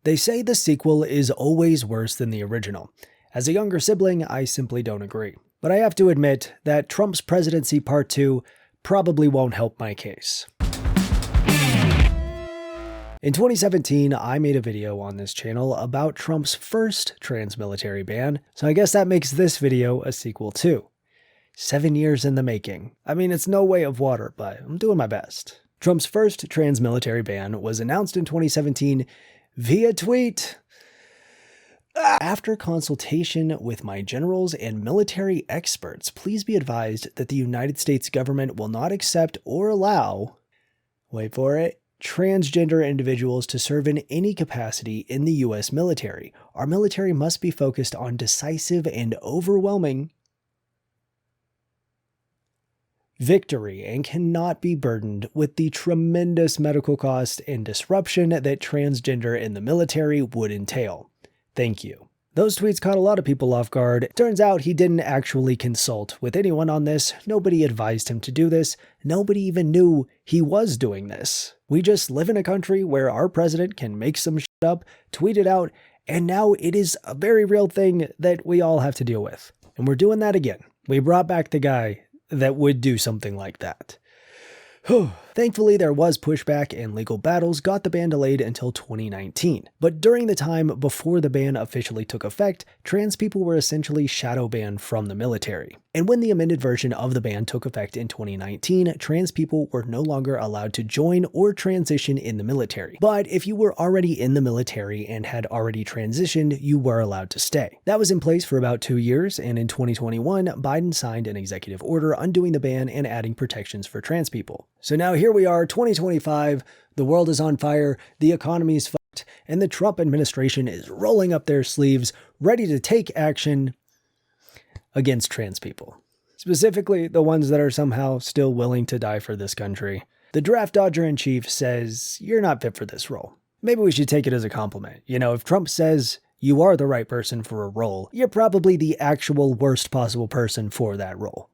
They say the sequel is always worse than the original. As a younger sibling, I simply don't agree. But I have to admit that Trump's Presidency Part 2 probably won't help my case. In 2017, I made a video on this channel about Trump's first trans military ban, so I guess that makes this video a sequel too. 7 years in the making. I mean, it's no way of water, but I'm doing my best. Trump's first trans military ban was announced in 2017 via tweet. After consultation with my generals and military experts, please be advised that the United States government will not accept or allow, wait for it, transgender individuals to serve in any capacity in the U.S. military. Our military must be focused on decisive and overwhelming victory and cannot be burdened with the tremendous medical cost and disruption that transgender in the military would entail. Thank you. Those tweets caught a lot of people off guard. Turns out he didn't actually consult with anyone on this. Nobody advised him to do this. Nobody even knew he was doing this. We just live in a country where our president can make some shit up, tweet it out, and now it is a very real thing that we all have to deal with. And we're doing that again. We brought back the guy that would do something like that. Thankfully, there was pushback and legal battles got the ban delayed until 2019. But during the time before the ban officially took effect, trans people were essentially shadow banned from the military. And when the amended version of the ban took effect in 2019, trans people were no longer allowed to join or transition in the military. But if you were already in the military and had already transitioned, you were allowed to stay. That was in place for about 2 years, and in 2021, Biden signed an executive order undoing the ban and adding protections for trans people. So now here we are, 2025, the world is on fire, the economy's fucked, and the Trump administration is rolling up their sleeves, ready to take action against trans people. Specifically, the ones that are somehow still willing to die for this country. The draft dodger-in-chief says, you're not fit for this role. Maybe we should take it as a compliment. You know, if Trump says you are the right person for a role, you're probably the actual worst possible person for that role.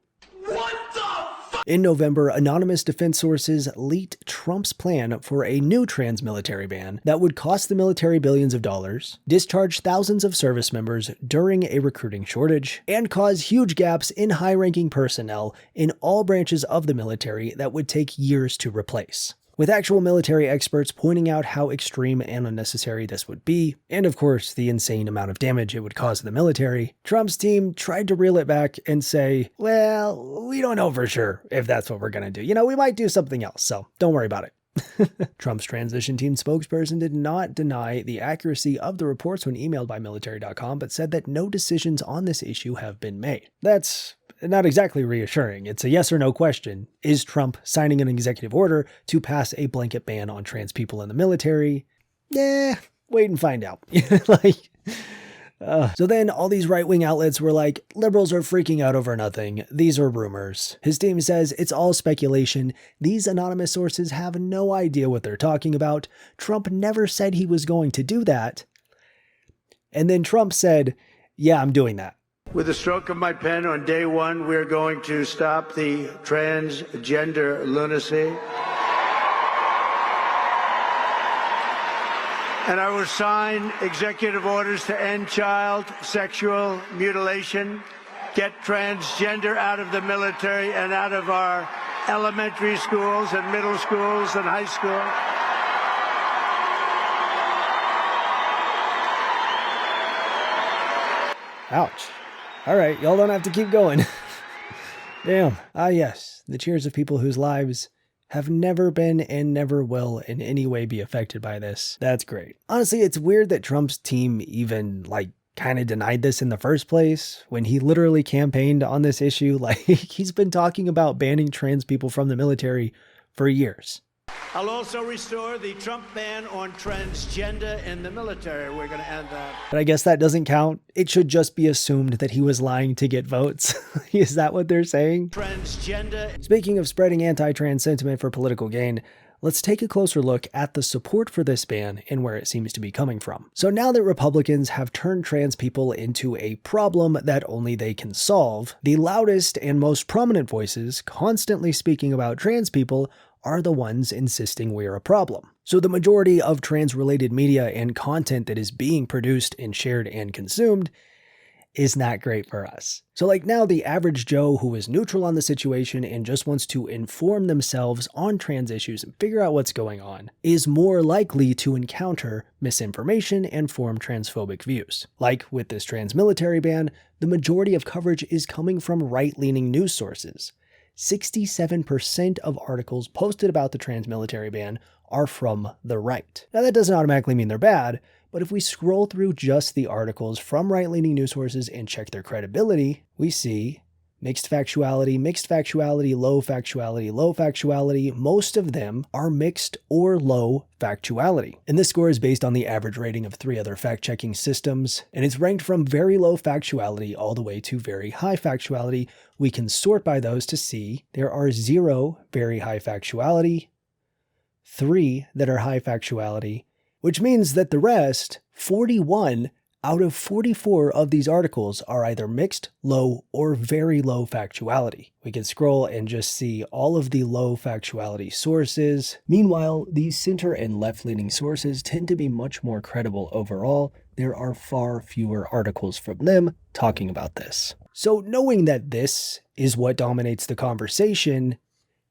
In November, anonymous defense sources leaked Trump's plan for a new trans military ban that would cost the military billions of dollars, discharge thousands of service members during a recruiting shortage, and cause huge gaps in high-ranking personnel in all branches of the military that would take years to replace. With actual military experts pointing out how extreme and unnecessary this would be, and of course the insane amount of damage it would cause the military, Trump's team tried to reel it back and say, well, we don't know for sure if that's what we're going to do. You know, we might do something else, so don't worry about it. Trump's transition team spokesperson did not deny the accuracy of the reports when emailed by military.com, but said that no decisions on this issue have been made. That's not exactly reassuring. It's a yes or no question. Is Trump signing an executive order to pass a blanket ban on trans people in the military? Wait and find out. So then all these right-wing outlets were like, liberals are freaking out over nothing. These are rumors. His team says it's all speculation. These anonymous sources have no idea what they're talking about. Trump never said he was going to do that. And then Trump said, yeah, I'm doing that. With the stroke of my pen on day one, we're going to stop the transgender lunacy. And I will sign executive orders to end child sexual mutilation, get transgender out of the military and out of our elementary schools and middle schools and high school. Ouch. All right, y'all don't have to keep going. Damn. Ah, yes, the cheers of people whose lives have never been and never will in any way be affected by this. That's great. Honestly, it's weird that Trump's team even, kind of denied this in the first place when he literally campaigned on this issue. He's been talking about banning trans people from the military for years. I'll also restore the Trump ban on transgender in the military. We're going to end that. But I guess that doesn't count. It should just be assumed that he was lying to get votes. Is that what they're saying? Transgender. Speaking of spreading anti-trans sentiment for political gain, let's take a closer look at the support for this ban and where it seems to be coming from. So now that Republicans have turned trans people into a problem that only they can solve, the loudest and most prominent voices constantly speaking about trans people are the ones insisting we're a problem. So the majority of trans-related media and content that is being produced and shared and consumed is not great for us. So like now the average Joe who is neutral on the situation and just wants to inform themselves on trans issues and figure out what's going on is more likely to encounter misinformation and form transphobic views. Like with this trans military ban, the majority of coverage is coming from right-leaning news sources. 67% of articles posted about the trans military ban are from the right. Now that doesn't automatically mean they're bad, but if we scroll through just the articles from right-leaning news sources and check their credibility, we see mixed factuality, low factuality, low factuality. Most of them are mixed or low factuality. And this score is based on the average rating of 3 other fact-checking systems, and it's ranked from very low factuality all the way to very high factuality. We can sort by those to see there are 0 very high factuality, 3 that are high factuality, which means that the rest, 41 out of 44 of these articles, are either mixed, low, or very low factuality. We can scroll and just see all of the low factuality sources. Meanwhile, these center and left-leaning sources tend to be much more credible overall. There are far fewer articles from them talking about this. So knowing that this is what dominates the conversation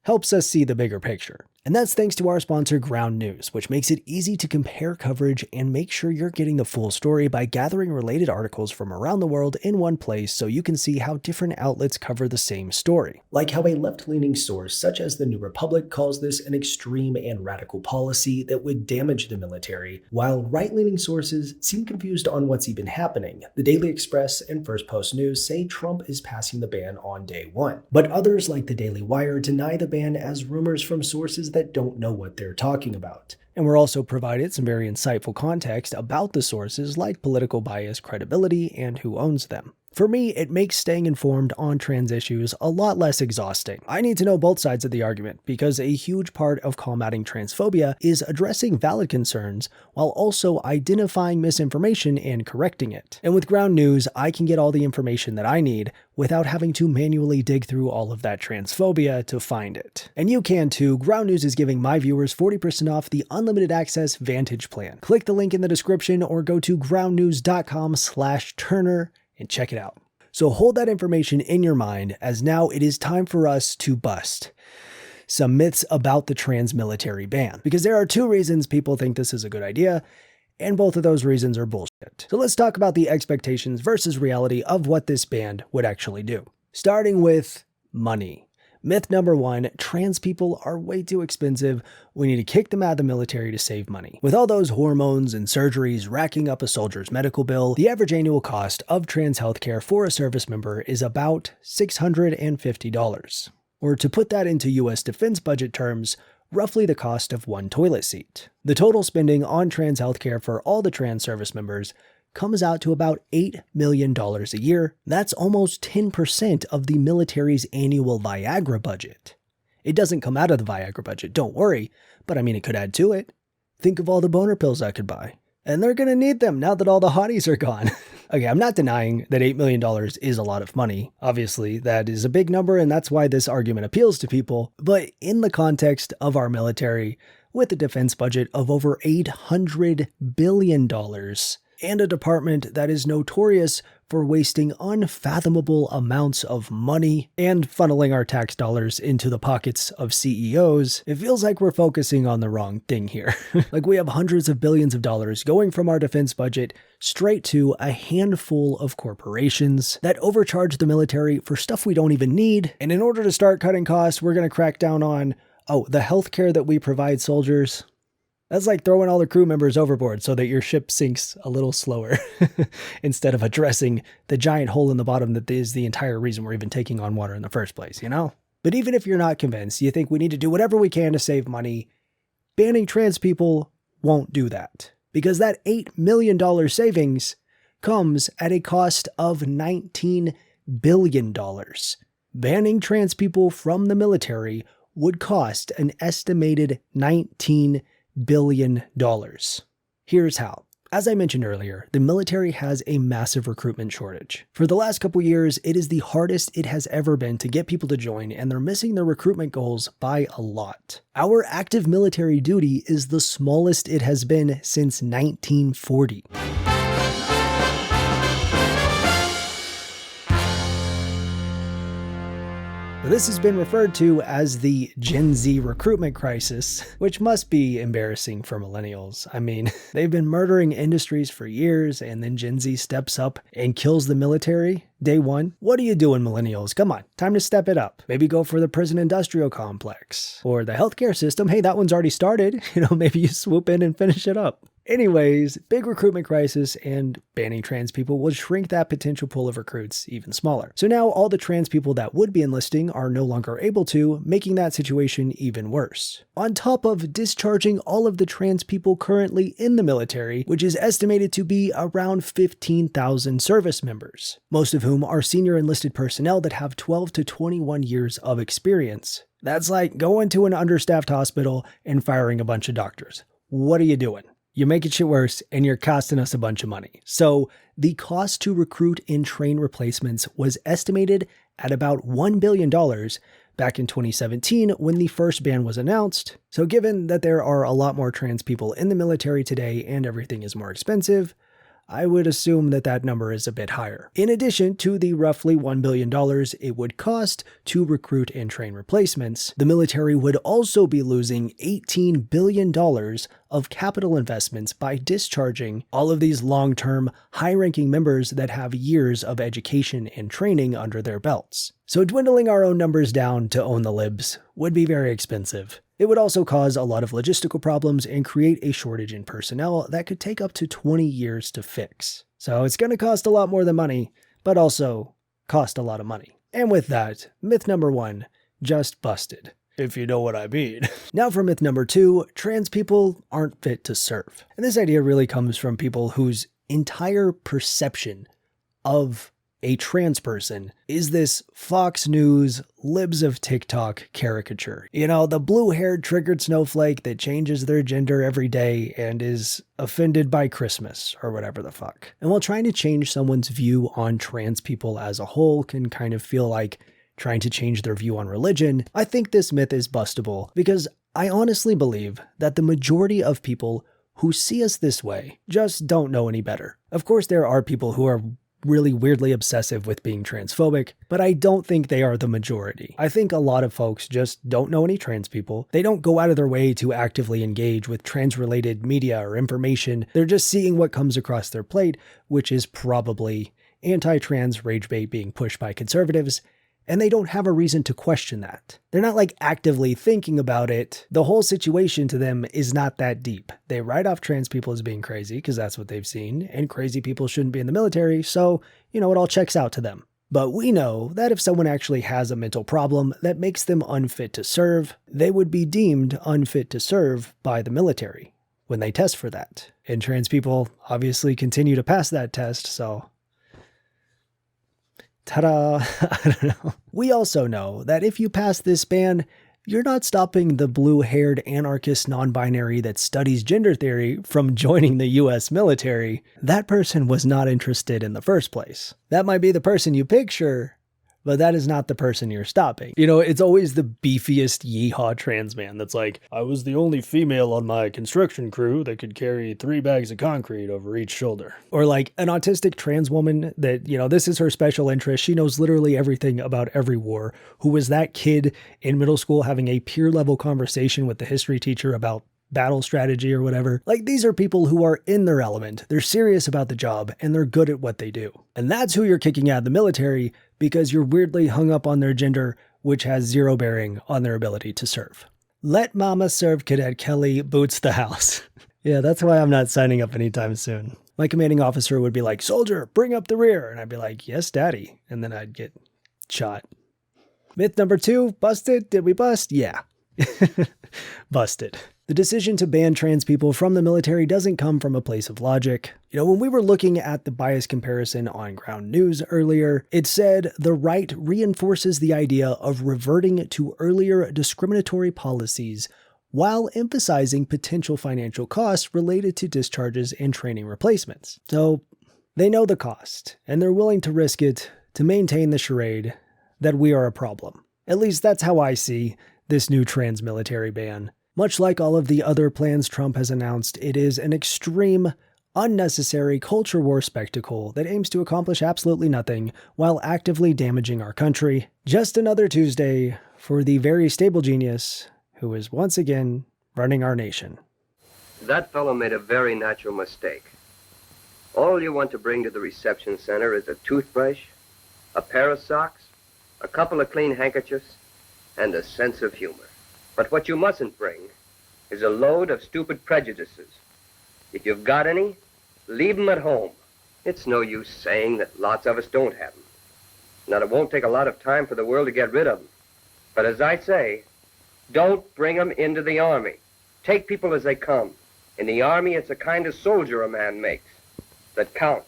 helps us see the bigger picture. And that's thanks to our sponsor Ground News, which makes it easy to compare coverage and make sure you're getting the full story by gathering related articles from around the world in one place so you can see how different outlets cover the same story. Like how a left-leaning source such as the New Republic calls this an extreme and radical policy that would damage the military, while right-leaning sources seem confused on what's even happening. The Daily Express and First Post News say Trump is passing the ban on day 1. But others like the Daily Wire deny the ban as rumors from sources that don't know what they're talking about. And we're also provided some very insightful context about the sources like political bias, credibility, and who owns them. For me, it makes staying informed on trans issues a lot less exhausting. I need to know both sides of the argument because a huge part of combating transphobia is addressing valid concerns while also identifying misinformation and correcting it. And with Ground News, I can get all the information that I need without having to manually dig through all of that transphobia to find it. And you can too. Ground News is giving my viewers 40% off the unlimited access Vantage plan. Click the link in the description or go to groundnews.com/Turner and check it out. So hold that information in your mind, as now it is time for us to bust some myths about the trans military ban, because there are 2 reasons people think this is a good idea, and both of those reasons are bullshit. So let's talk about the expectations versus reality of what this ban would actually do. Starting with money. Myth number 1, trans people are way too expensive. We need to kick them out of the military to save money. With all those hormones and surgeries racking up a soldier's medical bill, the average annual cost of trans healthcare for a service member is about $650. Or to put that into US defense budget terms, roughly the cost of 1 toilet seat. The total spending on trans healthcare for all the trans service members comes out to about $8 million a year. That's almost 10% of the military's annual Viagra budget. It doesn't come out of the Viagra budget, don't worry, but I mean it could add to it. Think of all the boner pills I could buy. And they're gonna need them now that all the hotties are gone. Okay, I'm not denying that $8 million is a lot of money. Obviously, that is a big number and that's why this argument appeals to people. But in the context of our military, with a defense budget of over $800 billion, and a department that is notorious for wasting unfathomable amounts of money and funneling our tax dollars into the pockets of CEOs, it feels like we're focusing on the wrong thing here. Like we have hundreds of billions of dollars going from our defense budget straight to a handful of corporations that overcharge the military for stuff we don't even need. And in order to start cutting costs, we're going to crack down on, the healthcare that we provide soldiers. That's like throwing all the crew members overboard so that your ship sinks a little slower instead of addressing the giant hole in the bottom that is the entire reason we're even taking on water in the first place, you know? But even if you're not convinced, you think we need to do whatever we can to save money, banning trans people won't do that. Because that $8 million savings comes at a cost of $19 billion. Banning trans people from the military would cost an estimated $19 billion. Here's how. As I mentioned earlier, the military has a massive recruitment shortage. For the last couple years, it is the hardest it has ever been to get people to join, and they're missing their recruitment goals by a lot. Our active military duty is the smallest it has been since 1940. This has been referred to as the Gen Z recruitment crisis, which must be embarrassing for millennials. I mean, they've been murdering industries for years, and then Gen Z steps up and kills the military day one. What are you doing, millennials? Come on, time to step it up. Maybe go for the prison industrial complex or the healthcare system. Hey, that one's already started. Maybe you swoop in and finish it up. Anyways, big recruitment crisis, and banning trans people will shrink that potential pool of recruits even smaller. So now all the trans people that would be enlisting are no longer able to, making that situation even worse. On top of discharging all of the trans people currently in the military, which is estimated to be around 15,000 service members, most of whom are senior enlisted personnel that have 12 to 21 years of experience. That's like going to an understaffed hospital and firing a bunch of doctors. What are you doing? You're making shit worse, and you're costing us a bunch of money. So the cost to recruit and train replacements was estimated at about $1 billion back in 2017 when the first ban was announced. So given that there are a lot more trans people in the military today and everything is more expensive, I would assume that that number is a bit higher. In addition to the roughly $1 billion it would cost to recruit and train replacements, the military would also be losing $18 billion of capital investments by discharging all of these long-term, high-ranking members that have years of education and training under their belts. So dwindling our own numbers down to own the libs would be very expensive. It would also cause a lot of logistical problems and create a shortage in personnel that could take up to 20 years to fix. So it's going to cost a lot more than money, but also cost a lot of money. And with that, myth number 1, just busted, if you know what I mean. Now for myth number 2, trans people aren't fit to serve. And this idea really comes from people whose entire perception of a trans person is this Fox News, libs of TikTok caricature. The blue-haired triggered snowflake that changes their gender every day and is offended by Christmas or whatever the fuck. And while trying to change someone's view on trans people as a whole can kind of feel like trying to change their view on religion, I think this myth is bustable because I honestly believe that the majority of people who see us this way just don't know any better. Of course, there are people who are really weirdly obsessive with being transphobic, but I don't think they are the majority. I think a lot of folks just don't know any trans people. They don't go out of their way to actively engage with trans-related media or information. They're just seeing what comes across their plate, which is probably anti-trans rage bait being pushed by conservatives, and they don't have a reason to question that. They're not actively thinking about it. The whole situation to them is not that deep. They write off trans people as being crazy because that's what they've seen, and crazy people shouldn't be in the military, so, it all checks out to them. But we know that if someone actually has a mental problem that makes them unfit to serve, they would be deemed unfit to serve by the military when they test for that. And trans people obviously continue to pass that test, so ta-da! I don't know. We also know that if you pass this ban, you're not stopping the blue-haired anarchist non-binary that studies gender theory from joining the US military. That person was not interested in the first place. That might be the person you picture, but that is not the person you're stopping. It's always the beefiest yeehaw trans man that's like, I was the only female on my construction crew that could carry 3 bags of concrete over each shoulder. Or an autistic trans woman that, this is her special interest. She knows literally everything about every war. Who was that kid in middle school having a peer level conversation with the history teacher about battle strategy or whatever. These are people who are in their element. They're serious about the job and they're good at what they do. And that's who you're kicking out of the military because you're weirdly hung up on their gender, which has zero bearing on their ability to serve. Let mama serve Cadet Kelly boots the house. Yeah, that's why I'm not signing up anytime soon. My commanding officer would be like, soldier, bring up the rear. And I'd be like, yes, daddy. And then I'd get shot. Myth number 2, busted. Did we bust? Yeah. Busted. The decision to ban trans people from the military doesn't come from a place of logic. When we were looking at the bias comparison on Ground News earlier, it said the right reinforces the idea of reverting to earlier discriminatory policies while emphasizing potential financial costs related to discharges and training replacements. So they know the cost, and they're willing to risk it to maintain the charade that we are a problem. At least that's how I see this new trans military ban. Much like all of the other plans Trump has announced, it is an extreme, unnecessary culture war spectacle that aims to accomplish absolutely nothing while actively damaging our country. Just another Tuesday for the very stable genius who is once again running our nation. That fellow made a very natural mistake. All you want to bring to the reception center is a toothbrush, a pair of socks, a couple of clean handkerchiefs, and a sense of humor. But what you mustn't bring is a load of stupid prejudices. If you've got any, leave them at home. It's no use saying that lots of us don't have them. Now, it won't take a lot of time for the world to get rid of them. But as I say, don't bring them into the Army. Take people as they come. In the Army, it's a kind of soldier a man makes that counts.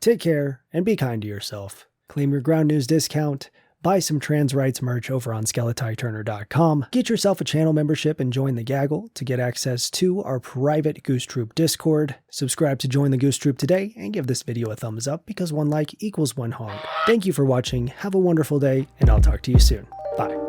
Take care and be kind to yourself. Claim your Ground News discount. Buy some trans rights merch over on SkeletiTurner.com. Get yourself a channel membership and join the gaggle to get access to our private Goose Troop Discord. Subscribe to join the Goose Troop today and give this video a thumbs up because one like equals one hog. Thank you for watching, have a wonderful day, and I'll talk to you soon. Bye.